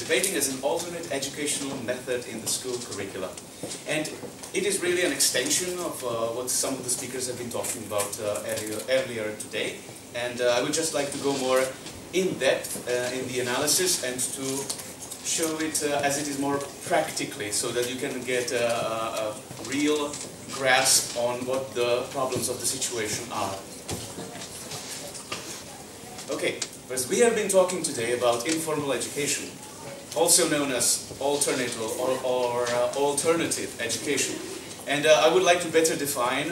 debating as an alternate educational method in the school curricula. And it is really an extension of what some of the speakers have been talking about earlier today. And I would just like to go more in depth in the analysis and to show it as it is more practically, so that you can get a real grasp on what the problems of the situation are. Okay, first we have been talking today about informal education, also known as alternative or alternative education. And I would like to better define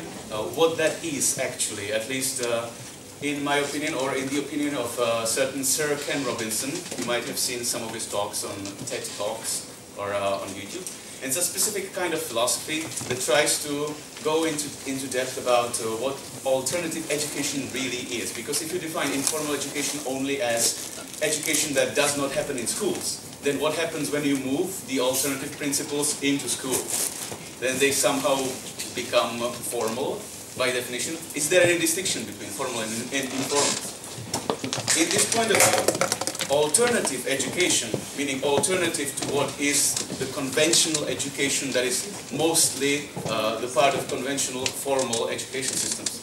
what that is actually, at least in my opinion, or in the opinion of certain Sir Ken Robinson. You might have seen some of his talks on TED Talks or on YouTube. And it's a specific kind of philosophy that tries to go into depth about what alternative education really is. Because if you define informal education only as education that does not happen in schools, then what happens when you move the alternative principles into school? Then they somehow become formal, by definition. Is there any distinction between formal and informal? In this point of view, alternative education, meaning alternative to what is the conventional education that is mostly the part of conventional formal education systems,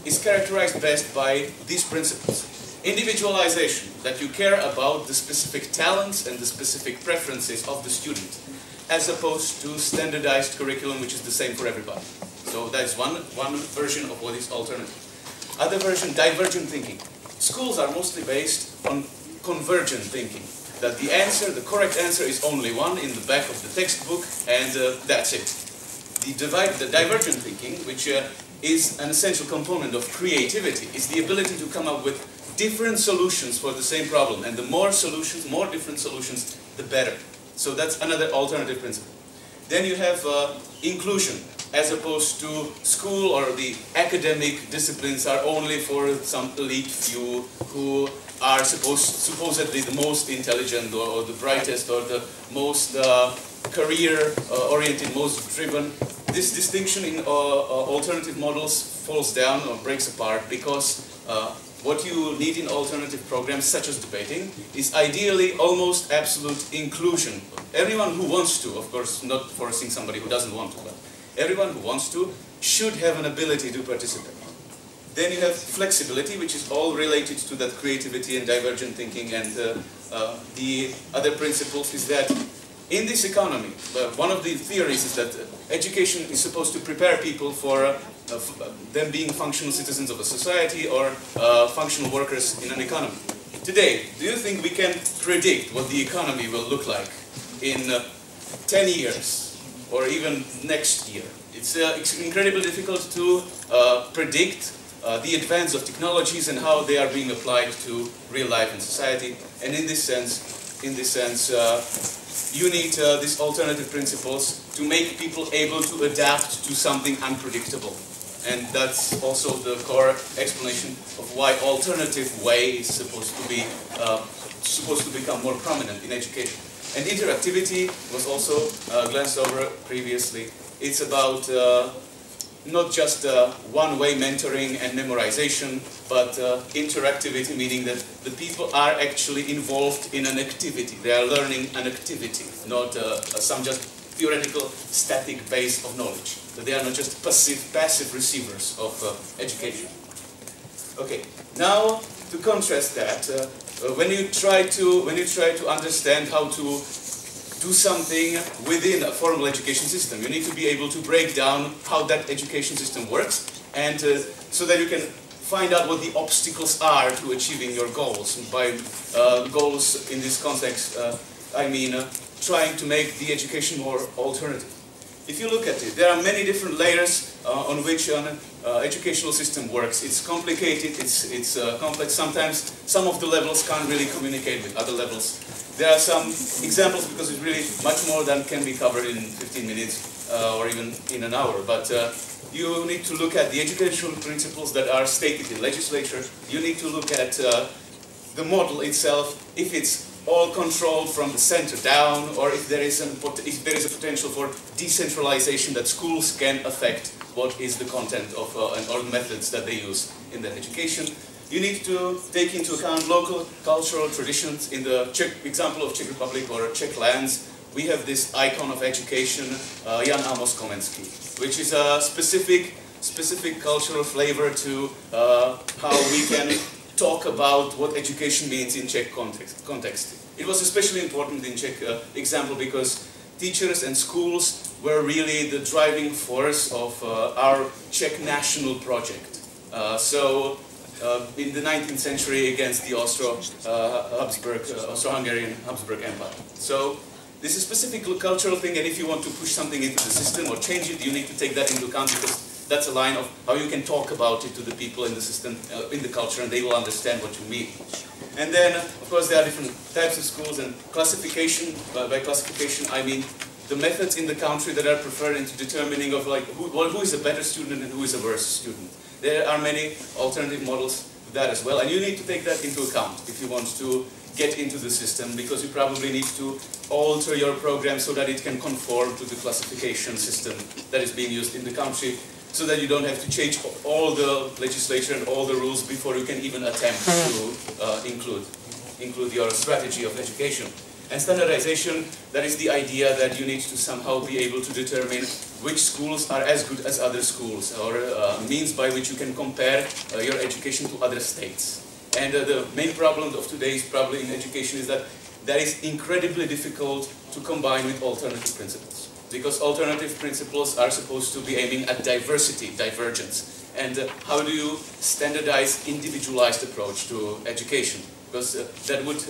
is characterized best by these principles. Individualization, that you care about the specific talents and the specific preferences of the student, as opposed to standardized curriculum which is the same for everybody. So that's one version of what is alternative. Other version, divergent thinking. Schools are mostly based on convergent thinking. That the answer, the correct answer is only one in the back of the textbook, and that's it. The divergent thinking, which is an essential component of creativity, is the ability to come up with different solutions for the same problem. And the more solutions, more different solutions, the better. So that's another alternative principle. Then you have inclusion, as opposed to school or the academic disciplines are only for some elite few who are supposedly the most intelligent or the brightest or the most career-oriented, most driven. This distinction in alternative models falls down or breaks apart because what you need in alternative programs, such as debating, is ideally almost absolute inclusion. Everyone who wants to, of course, not forcing somebody who doesn't want to, but everyone who wants to should have an ability to participate. Then you have flexibility, which is all related to that creativity and divergent thinking. And the other principles is that in this economy, one of the theories is that education is supposed to prepare people for them being functional citizens of a society or functional workers in an economy. Today, do you think we can predict what the economy will look like in 10 years? Or even next year? It's incredibly difficult to predict the advance of technologies and how they are being applied to real life in society. And in this sense, you need these alternative principles to make people able to adapt to something unpredictable. And that's also the core explanation of why alternative way is supposed to become more prominent in education. And interactivity was also glanced over previously. It's about not just one-way mentoring and memorization, but interactivity, meaning that the people are actually involved in an activity. They are learning an activity, not some just theoretical static base of knowledge. That they are not just passive receivers of education. Okay, now to contrast that, when you try to understand how to do something within a formal education system, you need to be able to break down how that education system works, and so that you can find out what the obstacles are to achieving your goals. And by goals in this context, I mean trying to make the education more alternative. If you look at it, there are many different layers on which an educational system works. It's complicated, it's complex. Sometimes some of the levels can't really communicate with other levels. There are some examples because it's really much more than can be covered in 15 minutes or even in an hour. But you need to look at the educational principles that are stated in legislature. You need to look at the model itself, if it's all controlled from the center down, or if there is a potential for decentralization, that schools can affect what is the content of or the methods that they use in their education. you need to take into account local cultural traditions. In the example of Czech Republic or Czech lands, we have this icon of education, Jan Amos Komenský, which is a specific cultural flavor to how we can talk about what education means in Czech context. It was especially important in Czech example because teachers and schools were really the driving force of our Czech national project. In the 19th century against the Austro-Hungarian Habsburg Empire. So this is a specific cultural thing, and if you want to push something into the system or change it, you need to take that into account, because that's a line of how you can talk about it to the people in the system, in the culture, and they will understand what you mean. And then, of course, there are different types of schools and classification. By classification, I mean the methods in the country that are preferred into determining of like who is a better student and who is a worse student. There are many alternative models to that as well, and you need to take that into account if you want to get into the system, because you probably need to alter your program so that it can conform to the classification system that is being used in the country, so that you don't have to change all the legislation and all the rules before you can even attempt to include your strategy of education. And standardization, that is the idea that you need to somehow be able to determine which schools are as good as other schools, or means by which you can compare your education to other states. And the main problem of today's problem in education is that is incredibly difficult to combine with alternative principles. Because alternative principles are supposed to be aiming at diversity, divergence. And how do you standardize individualized approach to education? Because that would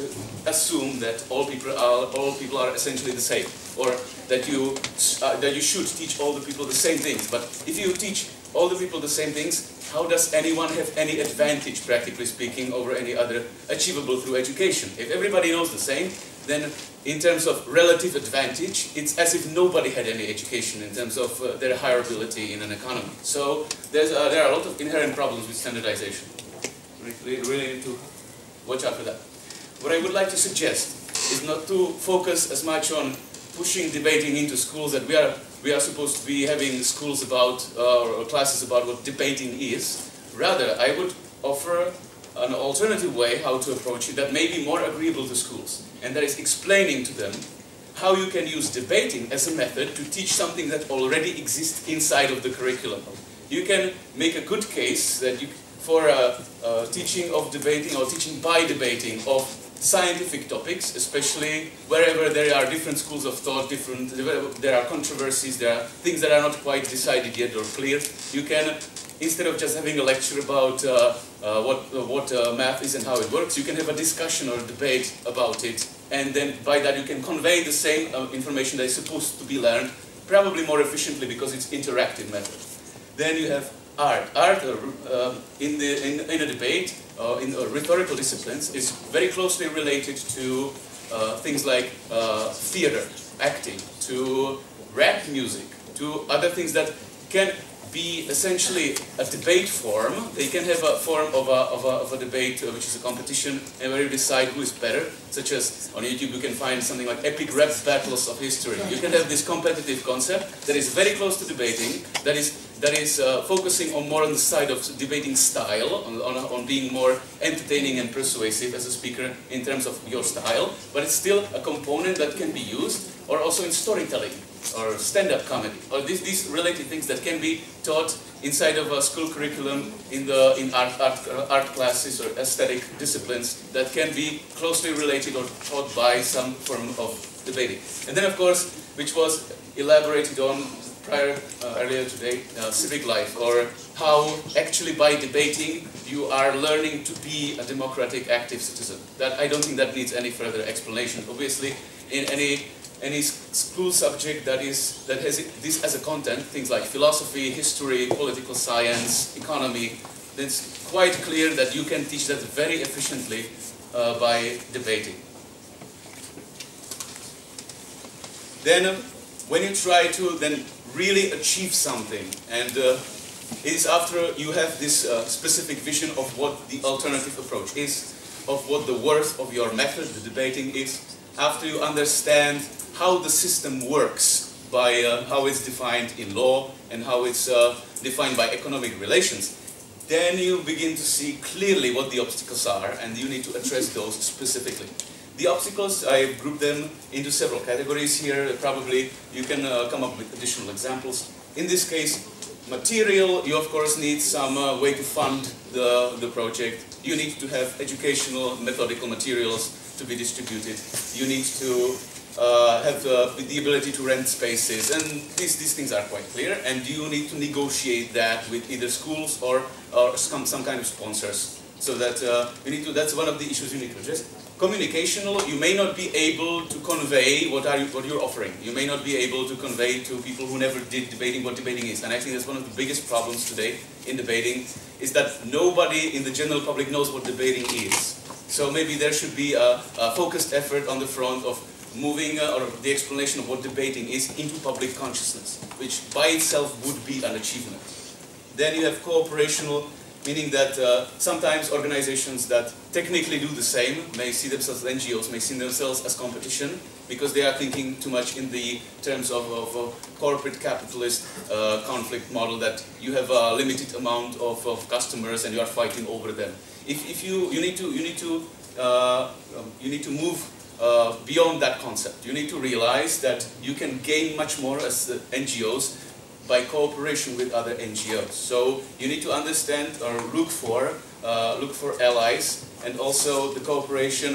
assume that all people are essentially the same, or that you should teach all the people the same things. But if you teach all the people the same things, how does anyone have any advantage, practically speaking, over any other achievable through education? If everybody knows the same, then in terms of relative advantage, it's as if nobody had any education in terms of their hireability in an economy. So there are a lot of inherent problems with standardization. We really need to watch out for that. What I would like to suggest is not to focus as much on pushing debating into schools, that we are supposed to be having schools about or classes about what debating is. Rather, I would offer an alternative way how to approach it that may be more agreeable to schools, and that is explaining to them how you can use debating as a method to teach something that already exists inside of the curriculum. You can make a good case that for teaching of debating or teaching by debating of scientific topics, especially wherever there are different schools of thought, there are controversies, there are things that are not quite decided yet or clear. You can, instead of just having a lecture about what math is and how it works, you can have a discussion or a debate about it, and then by that you can convey the same information that is supposed to be learned, probably more efficiently because it's interactive method. Then you have art. Art in a debate, in rhetorical disciplines, is very closely related to things like theater, acting, to rap music, to other things that can be essentially a debate form. They can have a form of a debate which is a competition, and where you decide who is better, such as on YouTube you can find something like epic rap battles of history. You can have this competitive concept that is very close to debating, that is focusing more on the side of debating style, on being more entertaining and persuasive as a speaker in terms of your style, but it's still a component that can be used, or also in storytelling, or stand-up comedy, or these related things that can be taught inside of a school curriculum in art classes or aesthetic disciplines that can be closely related or taught by some form of debating. And then, of course, which was elaborated on earlier today, civic life, or how actually by debating you are learning to be a democratic, active citizen. That I don't think that needs any further explanation. Obviously, in any school subject that has this as a content, things like philosophy, history, political science, economy, it's quite clear that you can teach that very efficiently by debating. Then, when you try to then really achieve something, and it is after you have this specific vision of what the alternative approach is, of what the worth of your method, the debating is, after you understand how the system works, by how it's defined in law and how it's defined by economic relations, then you begin to see clearly what the obstacles are, and you need to address those specifically. The obstacles, I group them into several categories here. Probably you can come up with additional examples. In this case, material, you of course need some way to fund the project. You need to have educational, methodical materials to be distributed. You need to have the ability to rent spaces, and these things are quite clear, and you need to negotiate that with either schools or some kind of sponsors. So that that's one of the issues you need to address. Communicational, you may not be able to convey what you're offering. You may not be able to convey to people who never did debating what debating is. And I think that's one of the biggest problems today in debating, is that nobody in the general public knows what debating is. So maybe there should be a focused effort on the front of moving or the explanation of what debating is into public consciousness, which by itself would be an achievement. Then you have cooperational, meaning that sometimes organizations that technically do the same may see themselves as NGOs, may see themselves as competition, because they are thinking too much in the terms of a corporate capitalist conflict model, that you have a limited amount of customers and you are fighting over them. If you need to move beyond that concept. You need to realize that you can gain much more as NGOs by cooperation with other NGOs. So you need to understand or look for allies, and also the cooperation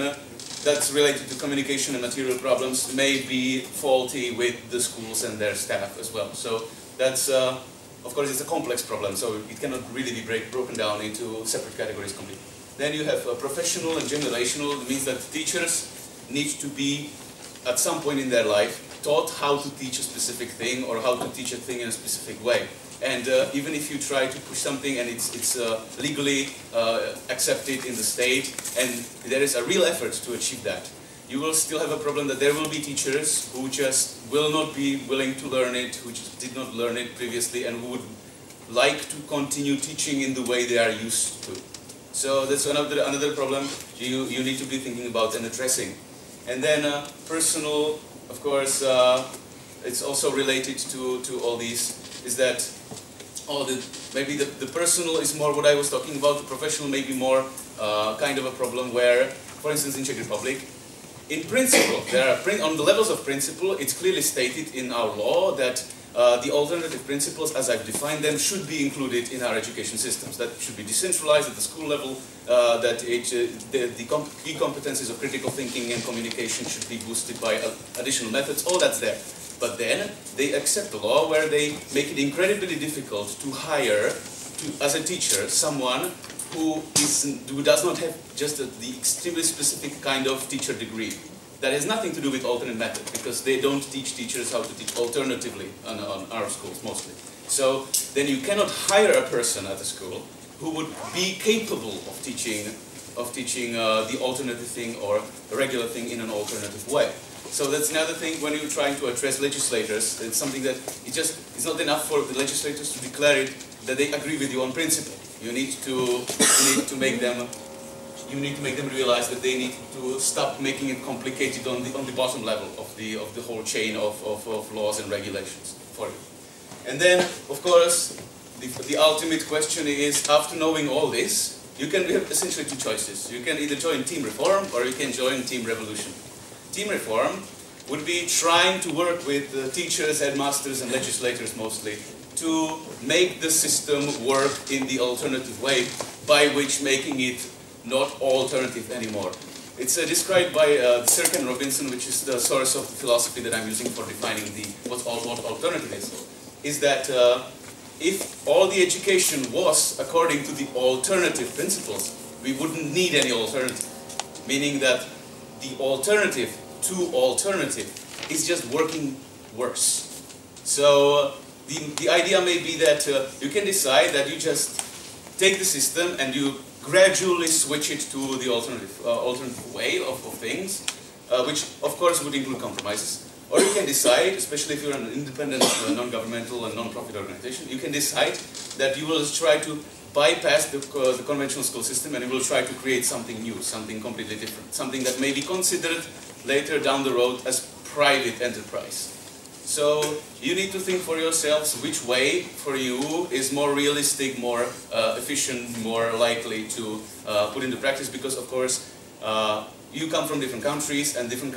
that's related to communication and material problems may be faulty with the schools and their staff as well. So that's, of course, it's a complex problem, so it cannot really be broken down into separate categories completely. Then you have professional and generational. It means that teachers need to be, at some point in their life, taught how to teach a specific thing or how to teach a thing in a specific way. And even if you try to push something and it's legally accepted in the state, and there is a real effort to achieve that, you will still have a problem that there will be teachers who just will not be willing to learn it, who just did not learn it previously, and who would like to continue teaching in the way they are used to. So that's another problem you need to be thinking about and addressing. And then personal, of course, it's also related to all these, is that maybe the personal is more what I was talking about, the professional may be more kind of a problem where, for instance, in Czech Republic, in principle, on the levels of principle, it's clearly stated in our law that the alternative principles, as I've defined them, should be included in our education systems. That should be decentralized at the school level, that the key competencies of critical thinking and communication should be boosted by additional methods. All that's there. But then they accept a law where they make it incredibly difficult to hire, as a teacher, someone who does not have just the extremely specific kind of teacher degree. That has nothing to do with alternate method, because they don't teach teachers how to teach alternatively on our schools mostly. So then you cannot hire a person at a school who would be capable of teaching the alternative thing or the regular thing in an alternative way. So that's another thing when you're trying to address legislators. It's something that it's not enough for the legislators to declare it that they agree with you on principle. You need to make them realize that they need to stop making it complicated on the bottom level of the whole chain of laws and regulations for you. And then, of course, the ultimate question is, after knowing all this, you have essentially two choices. You can either join Team Reform or you can join Team Revolution. Team Reform would be trying to work with teachers, headmasters and legislators mostly to make the system work in the alternative way, by which making it not alternative anymore. It's described by Sirk and Robinson, which is the source of the philosophy that I'm using for defining what alternative is that if all the education was according to the alternative principles, we wouldn't need any alternative. Meaning that the alternative to alternative is just working worse. So the idea may be that you can decide that you just take the system and you gradually switch it to the alternative way of things, which of course would include compromises. Or you can decide, especially if you're an independent, non-governmental and non-profit organization, you can decide that you will try to bypass the conventional school system and you will try to create something new, something completely different, something that may be considered later down the road as private enterprise. So you need to think for yourselves which way for you is more realistic, more efficient, more likely to put into practice, because of course you come from different countries and different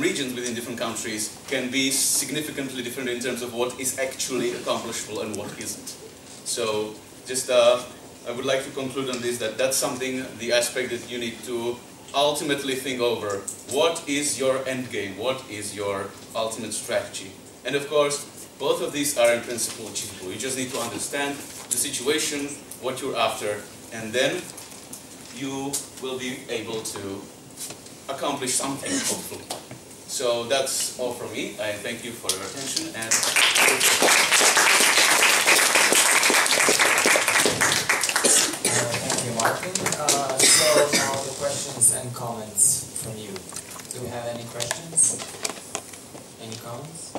regions within different countries can be significantly different in terms of what is actually accomplishable and what isn't. So just I would like to conclude on this, that that's something, the aspect that you need to ultimately think over. What is your end game? What is your ultimate strategy? And of course, both of these are in principle achievable. You just need to understand the situation, what you're after, and then you will be able to accomplish something, hopefully. So that's all from me. I thank you for your attention. And thank you, Martin. So now the questions and comments from you. Do we have any questions? Any comments?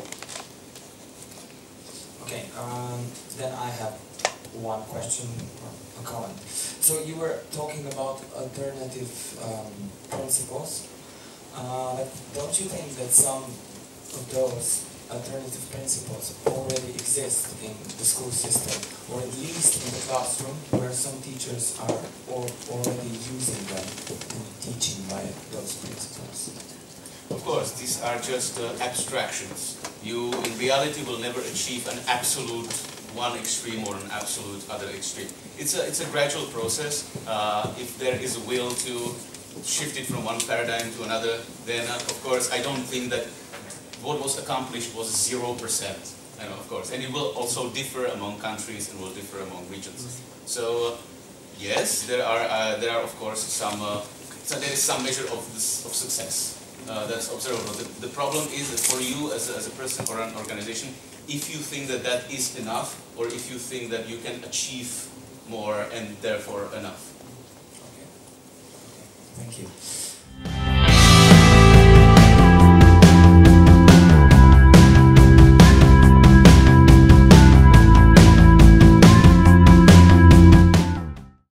Okay, then I have one question or a comment. So you were talking about alternative principles, but don't you think that some of those alternative principles already exist in the school system, or at least in the classroom, where some teachers are already using them and teaching by those principles? of course, these are just abstractions. You, in reality, will never achieve an absolute one extreme or an absolute other extreme. It's a gradual process. If there is a will to shift it from one paradigm to another, then of course I don't think that what was accomplished was 0%. And of course, and it will also differ among countries and will differ among regions. So yes, there are of course some there is some measure of success that's observable. The problem is that for you as a person or an organization, if you think that that is enough, or if you think that you can achieve more and therefore enough. Okay. Thank you.